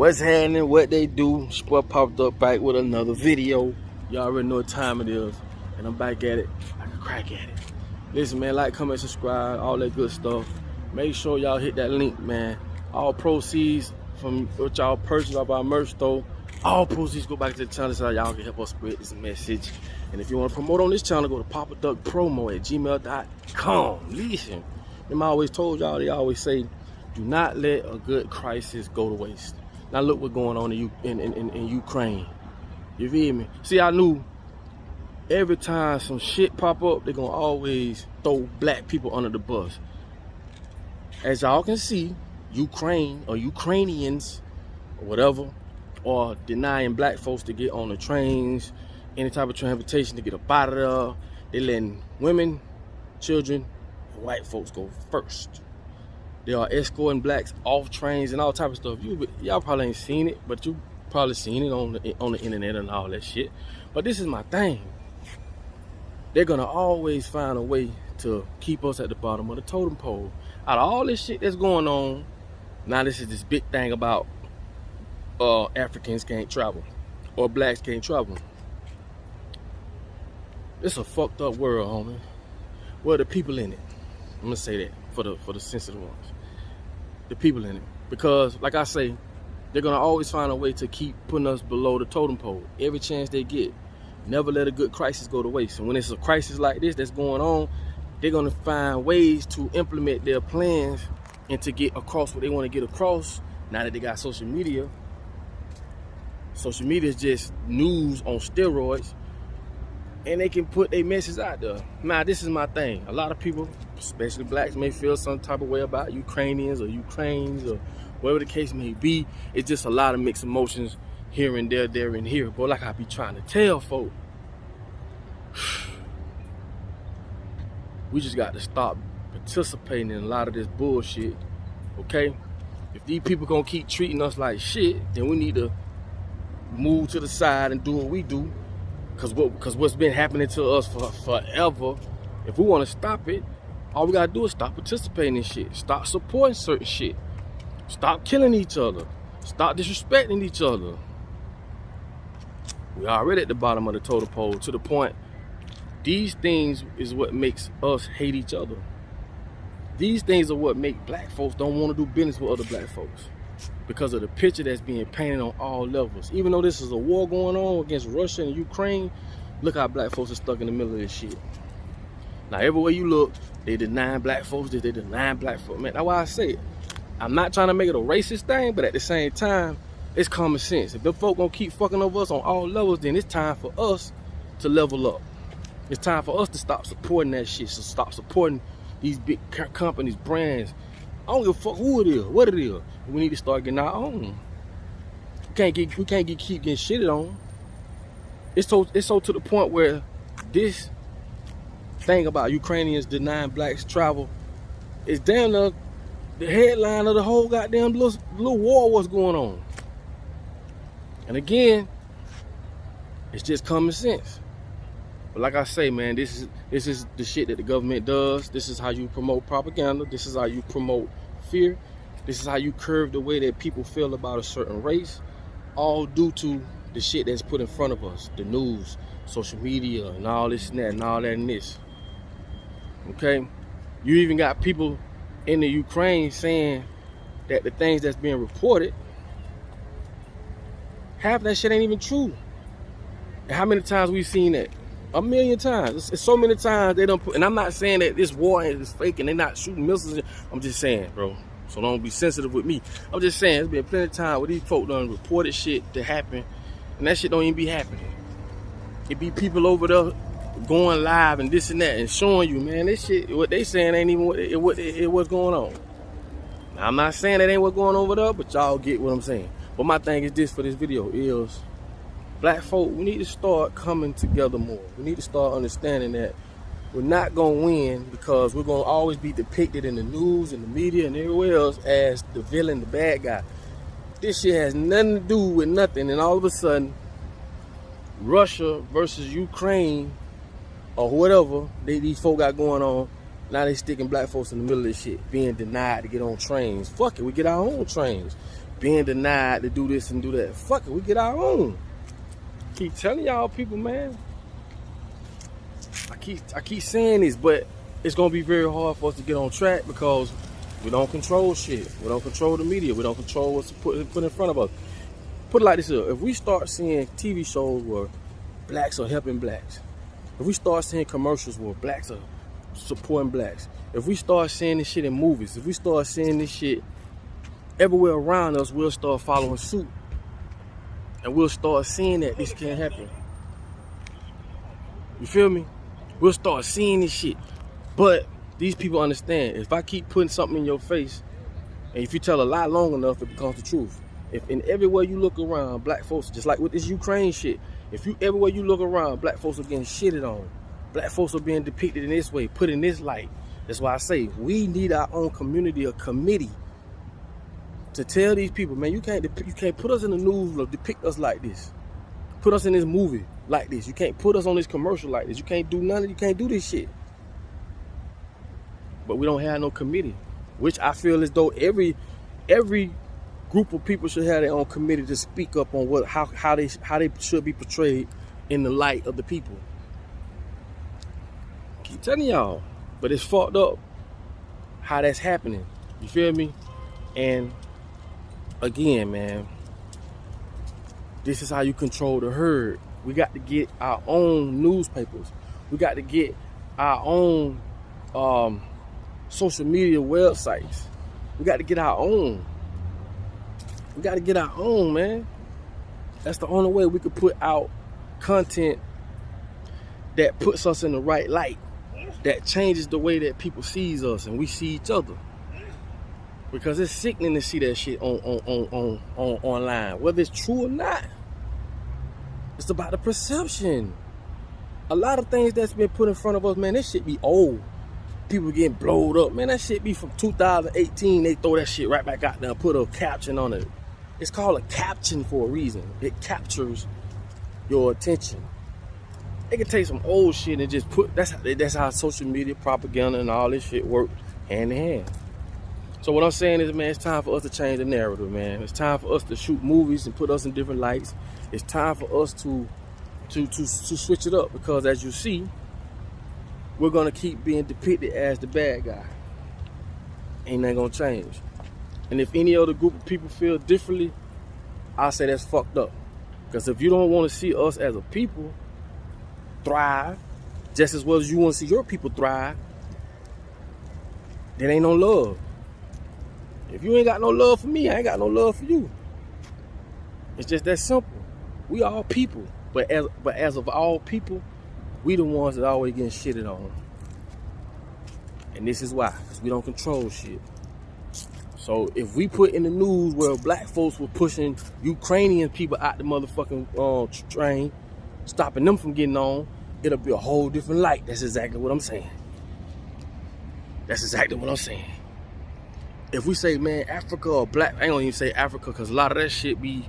What's happening, what they do. Sport popped up back with another video. Y'all already know what time it is, and I'm back at it. I can crack at it. Listen, man, like, comment, subscribe, all that good stuff. Make sure y'all hit that link, man. All proceeds from what y'all purchase off our merch store, all proceeds go back to the channel so y'all can help us spread this message. And if you want to promote on this channel, go to papaduckpromo@gmail.com. Listen, remember I always told y'all, they always say, do not let a good crisis go to waste. Now look what's going on in Ukraine. You feel me? See, I knew every time some shit pop up, they're gonna always throw black people under the bus. As y'all can see, Ukraine or Ukrainians or whatever are denying black folks to get on the trains, any type of transportation to get up out of there. They letting women, children, and white folks go first. They are escorting blacks off trains and all type of stuff. Y'all probably ain't seen it, but you probably seen it on the internet and all that shit. But this is my thing. They're gonna always find a way to keep us at the bottom of the totem pole. Out of all this shit that's going on, now this is this big thing about Africans can't travel or blacks can't travel. It's a fucked up world, homie. Well, the people in it. I'm gonna say that for the sensitive ones. The people in it. Because, like I say, they're gonna always find a way to keep putting us below the totem pole every chance they get. Never let a good crisis go to waste. And when it's a crisis like this that's going on, they're gonna find ways to implement their plans and to get across what they want to get across. Now that they got social media. Social media is just news on steroids. And they can put their message out there. Now, this is my thing. A lot of people, especially blacks, may feel some type of way about Ukrainians or Ukraines or whatever the case may be. It's just a lot of mixed emotions here and there and here. But like I be trying to tell folk, we just got to stop participating in a lot of this bullshit, okay? If these people gonna keep treating us like shit, then we need to move to the side and do what we do. Because what's been happening to us for forever, if we want to stop it, all we gotta do is stop participating in shit. Stop supporting certain shit. Stop killing each other. Stop disrespecting each other. We already at the bottom of the totem pole to the point, these things is what makes us hate each other. These things are what make black folks don't want to do business with other black folks. Because of the picture that's being painted on all levels. Even though this is a war going on against Russia and Ukraine, look how black folks are stuck in the middle of this shit. Now, everywhere you look, they denying black folks this, they denying black folks. Man, that's why I say it. I'm not trying to make it a racist thing, but at the same time, it's common sense. If them folk gonna keep fucking over us on all levels, then it's time for us to level up. It's time for us to stop supporting that shit. So stop supporting these big companies, brands. I don't give a fuck who it is, what it is. We need to start getting our own. We can't keep getting shitted on. It's so to the point where this thing about Ukrainians denying blacks travel is damn the headline of the whole goddamn little war what's going on. And again, it's just common sense. But like I say, man, this is the shit that the government does. This is how you promote propaganda. This is how you promote fear. This is how you curve the way that people feel about a certain race, all due to the shit that's put in front of us, the news, social media, and all this and that, and all that and this. Okay? You even got people in the Ukraine saying that the things that's being reported, half that shit ain't even true. And how many times we've seen that? 1 million times. It's so many times they don't put, and I'm not saying that this war is fake and they're not shooting missiles. I'm just saying, bro. So don't be sensitive with me. I'm just saying, there's been plenty of time where these folk done reported shit to happen, and that shit don't even be happening. It be people over there going live and this and that and showing you, man, this shit, what they saying ain't even what's going on. Now, I'm not saying that ain't what's going on over there, but y'all get what I'm saying. But my thing is this for this video is, black folk, we need to start coming together more. We need to start understanding that we're not gonna win because we're gonna always be depicted in the news and the media and everywhere else as the villain, the bad guy. This shit has nothing to do with nothing, and all of a sudden, Russia versus Ukraine or whatever these folk got going on, Now they sticking black folks in the middle of this shit, being denied to get on trains. Fuck it, we get our own trains. being denied to do this and do that. Fuck it, we get our own. Keep telling y'all people, man. I keep saying this, but it's gonna be very hard for us to get on track because we don't control shit. We don't control the media. We don't control what's put in front of us. Put it like this here. If we start seeing TV shows where blacks are helping blacks, if we start seeing commercials where blacks are supporting blacks, if we start seeing this shit in movies, if we start seeing this shit everywhere around us, we'll start following suit. And we'll start seeing that this can't happen. You feel me? We'll start seeing this shit. But these people understand, if I keep putting something in your face, and if you tell a lie long enough, it becomes the truth. If in everywhere you look around, black folks, just like with this Ukraine shit, if you everywhere you look around, black folks are getting shitted on. Black folks are being depicted in this way, put in this light. That's why I say we need our own community, a committee, to tell these people, man, you can't put us in the news or depict us like this. Put us in this movie like this. You can't put us on this commercial like this. You can't do none of it. You can't do this shit. But we don't have no committee, which I feel as though every group of people should have their own committee to speak up on how they should be portrayed in the light of the people. Keep telling y'all, but it's fucked up how that's happening. You feel me? And again, man, this is how you control the herd. We got to get our own newspapers. We got to get our own social media websites. We got to get our own. We got to get our own, man. That's the only way we could put out content that puts us in the right light, that changes the way that people sees us and we see each other. Because it's sickening to see that shit on online, whether it's true or not. It's about the perception. A lot of things that's been put in front of us, man, this shit be old. People getting blowed up, man. That shit be from 2018. They throw that shit right back out there and put a caption on it. It's called a caption for a reason. It captures your attention. They can take some old shit and just put, that's how social media propaganda and all this shit work hand in hand. So what I'm saying is, man, it's time for us to change the narrative, man. It's time for us to shoot movies and put us in different lights. It's time for us to switch it up, because as you see, we're gonna keep being depicted as the bad guy. Ain't nothing gonna change. And if any other group of people feel differently, I say that's fucked up. Because if you don't want to see us as a people thrive just as well as you want to see your people thrive, there ain't no love. If you ain't got no love for me, I ain't got no love for you. It's just that simple. We all people, but as of all people, we the ones that always getting shitted on. And this is why, because we don't control shit. So if we put in the news where black folks were pushing Ukrainian people out the motherfucking train, stopping them from getting on, it'll be a whole different light. That's exactly what I'm saying. That's exactly what I'm saying. If we say, man, Africa or black, I ain't gonna even say Africa, because a lot of that shit be,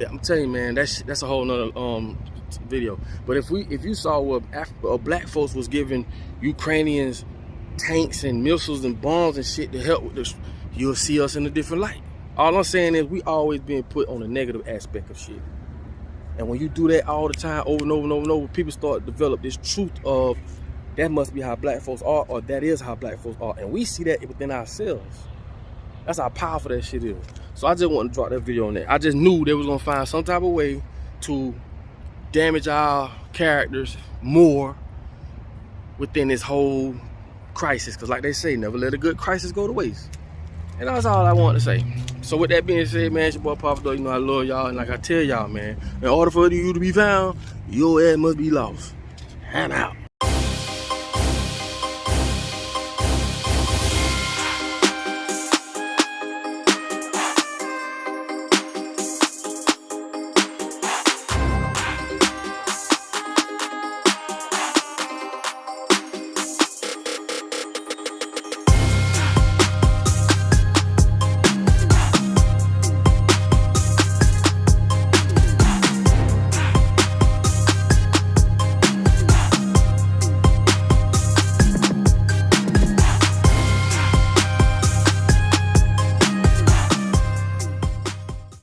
I'm telling you, man, that's a whole nother video. But if you saw what black folks was giving Ukrainians tanks and missiles and bombs and shit to help with this, you'll see us in a different light. All I'm saying is we always being put on the negative aspect of shit. And when you do that all the time, over and over and over and over, people start to develop this truth of, that must be how black folks are, or that is how black folks are. And we see that within ourselves. That's how powerful that shit is. So I just want to drop that video on that. I just knew they was going to find some type of way to damage our characters more within this whole crisis. Because like they say, never let a good crisis go to waste. And that's all I want to say. So with that being said, man, it's your boy Papa Dog. You know I love y'all. And like I tell y'all, man, in order for you to be found, your ass must be lost. I'm out.